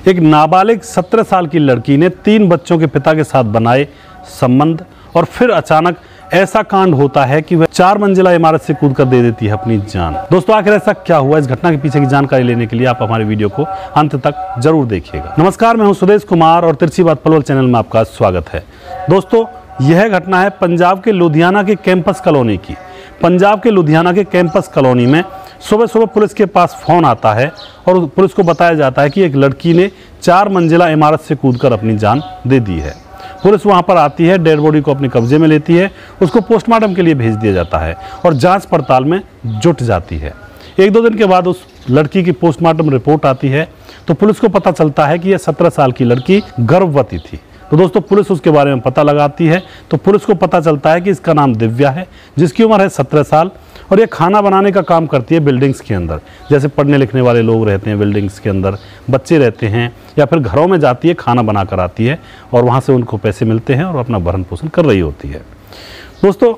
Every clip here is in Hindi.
एक नाबालिग 17 साल की लड़की ने 3 बच्चों के पिता के साथ बनाए संबंध और फिर अचानक ऐसा कांड होता है कि वह 4 मंजिला इमारत से कूदकर दे देती है अपनी जान। दोस्तों आखिर ऐसा क्या हुआ, इस घटना के पीछे की जानकारी लेने के लिए आप हमारे वीडियो को अंत तक जरूर देखिएगा। नमस्कार, मैं हूं सुदेश कुमार और तिरछी बात पलवल चैनल में आपका स्वागत है। दोस्तों यह घटना है पंजाब के लुधियाना के कैंपस कॉलोनी की। पंजाब के लुधियाना के कैंपस कॉलोनी में सुबह सुबह पुलिस के पास फ़ोन आता है और पुलिस को बताया जाता है कि एक लड़की ने 4 मंजिला इमारत से कूदकर अपनी जान दे दी है। पुलिस वहां पर आती है, डेड बॉडी को अपने कब्जे में लेती है, उसको पोस्टमार्टम के लिए भेज दिया जाता है और जांच पड़ताल में जुट जाती है। 1-2 दिन के बाद उस लड़की की पोस्टमार्टम रिपोर्ट आती है तो पुलिस को पता चलता है कि यह 17 साल की लड़की गर्भवती थी। तो दोस्तों पुलिस उसके बारे में पता लगाती है तो पुलिस को पता चलता है कि इसका नाम दिव्या है, जिसकी उम्र है 17 साल और ये खाना बनाने का काम करती है बिल्डिंग्स के अंदर। जैसे पढ़ने लिखने वाले लोग रहते हैं बिल्डिंग्स के अंदर, बच्चे रहते हैं, या फिर घरों में जाती है, खाना बना कर आती है और वहाँ से उनको पैसे मिलते हैं और अपना भरण पोषण कर रही होती है। दोस्तों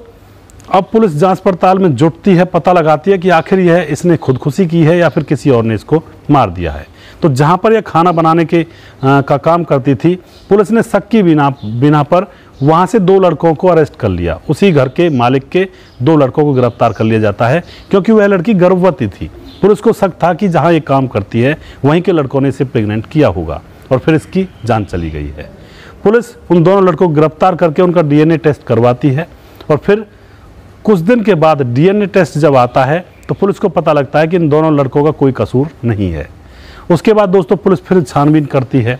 अब पुलिस जांच पड़ताल में जुटती है, पता लगाती है कि आखिर यह इसने खुदकुशी की है या फिर किसी और ने इसको मार दिया है। तो जहाँ पर यह खाना बनाने का काम करती थी, पुलिस ने शक की बिना पर वहाँ से 2 लड़कों को अरेस्ट कर लिया। उसी घर के मालिक के 2 लड़कों को गिरफ्तार कर लिया जाता है क्योंकि वह लड़की गर्भवती थी। पुलिस को शक था कि जहाँ ये काम करती है वहीं के लड़कों ने इसे प्रेग्नेंट किया होगा और फिर इसकी जान चली गई है। पुलिस उन दोनों लड़कों को गिरफ्तार करके उनका DNA टेस्ट करवाती है और फिर कुछ दिन के बाद DNA टेस्ट जब आता है तो पुलिस को पता लगता है कि इन दोनों लड़कों का कोई कसूर नहीं है। उसके बाद दोस्तों पुलिस फिर छानबीन करती है,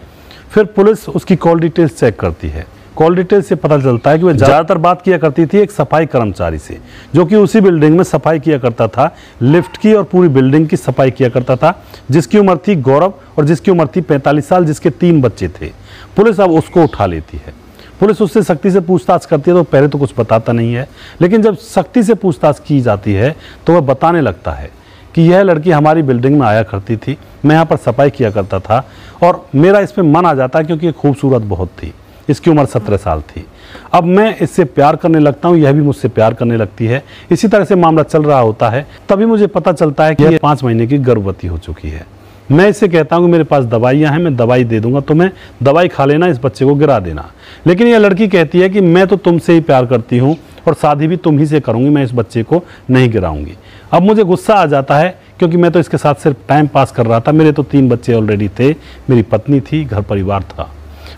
फिर पुलिस उसकी कॉल डिटेल्स चेक करती है। कॉल डिटेल से पता चलता है कि वह ज़्यादातर बात किया करती थी एक सफाई कर्मचारी से, जो कि उसी बिल्डिंग में सफाई किया करता था, लिफ्ट की और पूरी बिल्डिंग की सफाई किया करता था, जिसकी उम्र थी गौरव और जिसकी उम्र थी 45 साल, जिसके 3 बच्चे थे। पुलिस अब उसको उठा लेती है। पुलिस उससे सख्ती से पूछताछ करती है तो पहले तो कुछ बताता नहीं है, लेकिन जब सख्ती से पूछताछ की जाती है तो वह बताने लगता है कि यह लड़की हमारी बिल्डिंग में आया करती थी, मैं यहाँ पर सफाई किया करता था और मेरा इस पर मन आ जाता है क्योंकि ये खूबसूरत बहुत थी, इसकी उम्र 17 साल थी। अब मैं इससे प्यार करने लगता हूँ, यह भी मुझसे प्यार करने लगती है। इसी तरह से मामला चल रहा होता है। तभी मुझे पता चलता है कि यह 5 महीने की गर्भवती हो चुकी है। मैं इससे कहता हूँ कि मेरे पास दवाइयाँ हैं, मैं दवाई दे दूंगा, तुम्हें दवाई खा लेना, इस बच्चे को गिरा देना। लेकिन यह लड़की कहती है कि मैं तो तुमसे ही प्यार करती हूँ और शादी भी तुम ही से करूँगी, मैं इस बच्चे को नहीं गिराऊंगी। अब मुझे गुस्सा आ जाता है क्योंकि मैं तो इसके साथ सिर्फ टाइम पास कर रहा था, मेरे तो 3 बच्चे ऑलरेडी थे, मेरी पत्नी थी, घर परिवार था।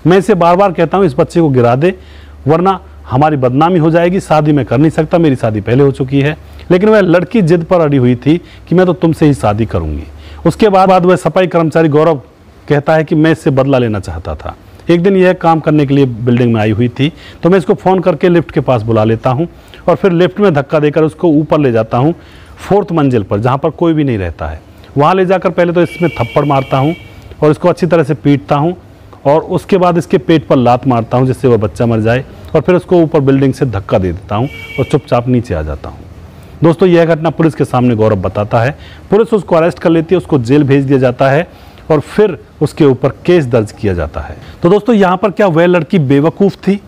मैं इसे बार बार कहता हूँ इस बच्चे को गिरा दे वरना हमारी बदनामी हो जाएगी, शादी मैं कर नहीं सकता, मेरी शादी पहले हो चुकी है। लेकिन वह लड़की जिद पर अड़ी हुई थी कि मैं तो तुमसे ही शादी करूँगी। उसके बाद वह सफाई कर्मचारी गौरव कहता है कि मैं इससे बदला लेना चाहता था। एक दिन यह काम करने के लिए बिल्डिंग में आई हुई थी तो मैं इसको फ़ोन करके लिफ्ट के पास बुला लेता हूँ और फिर लिफ्ट में धक्का देकर उसको ऊपर ले जाता हूँ 4th मंजिल पर, जहाँ पर कोई भी नहीं रहता है। वहाँ ले जाकर पहले तो इसमें थप्पड़ मारता हूँ और इसको अच्छी तरह से पीटता हूँ और उसके बाद इसके पेट पर लात मारता हूँ जिससे वह बच्चा मर जाए और फिर उसको ऊपर बिल्डिंग से धक्का दे देता हूँ और चुपचाप नीचे आ जाता हूँ। दोस्तों यह घटना पुलिस के सामने गौरव बताता है। पुलिस उसको अरेस्ट कर लेती है, उसको जेल भेज दिया जाता है और फिर उसके ऊपर केस दर्ज किया जाता है। तो दोस्तों यहाँ पर क्या वह लड़की बेवकूफ़ थी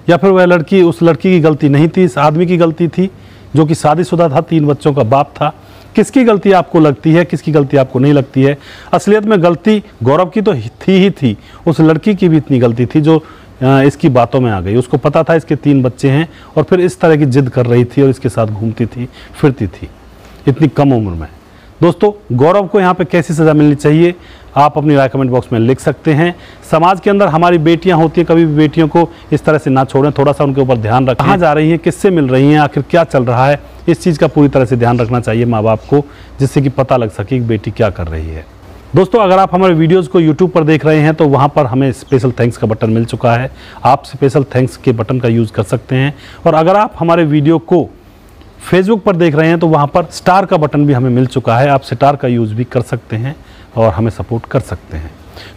या फिर वह लड़की, उस लड़की की गलती नहीं थी, इस आदमी की गलती थी जो कि शादीशुदा था, 3 बच्चों का बाप था? किसकी गलती आपको लगती है, किसकी गलती आपको नहीं लगती है? असलियत में गलती गौरव की तो थी ही थी, उस लड़की की भी इतनी गलती थी जो इसकी बातों में आ गई। उसको पता था इसके 3 बच्चे हैं और फिर इस तरह की जिद कर रही थी और इसके साथ घूमती थी फिरती थी इतनी कम उम्र में। दोस्तों गौरव को यहाँ पे कैसी सज़ा मिलनी चाहिए आप अपनी राय कमेंट बॉक्स में लिख सकते हैं। समाज के अंदर हमारी बेटियां होती हैं, कभी भी बेटियों को इस तरह से ना छोड़ें, थोड़ा सा उनके ऊपर ध्यान रखें। कहाँ जा रही हैं, किससे मिल रही हैं, आखिर क्या चल रहा है, इस चीज़ का पूरी तरह से ध्यान रखना चाहिए माँ बाप को, जिससे कि पता लग सके कि बेटी क्या कर रही है। दोस्तों अगर आप हमारे वीडियोज़ को यूट्यूब पर देख रहे हैं तो वहाँ पर हमें स्पेशल थैंक्स का बटन मिल चुका है, आप स्पेशल थैंक्स के बटन का यूज़ कर सकते हैं। और अगर आप हमारे वीडियो को फेसबुक पर देख रहे हैं तो वहाँ पर स्टार का बटन भी हमें मिल चुका है, आप स्टार का यूज़ भी कर सकते हैं और हमें सपोर्ट कर सकते हैं।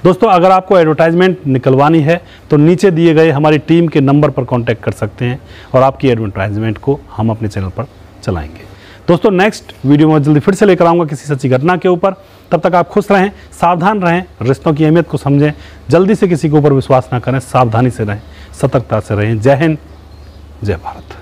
दोस्तों अगर आपको एडवर्टाइजमेंट निकलवानी है तो नीचे दिए गए हमारी टीम के नंबर पर कांटेक्ट कर सकते हैं और आपकी एडवर्टाइजमेंट को हम अपने चैनल पर चलाएंगे। दोस्तों नेक्स्ट वीडियो में जल्दी फिर से लेकर आऊँगा किसी सच्ची घटना के ऊपर। तब तक आप खुश रहें, सावधान रहें, रिश्तों की अहमियत को समझें, जल्दी से किसी के ऊपर विश्वास ना करें, सावधानी से रहें, सतर्कता से रहें। जय हिंद, जय भारत।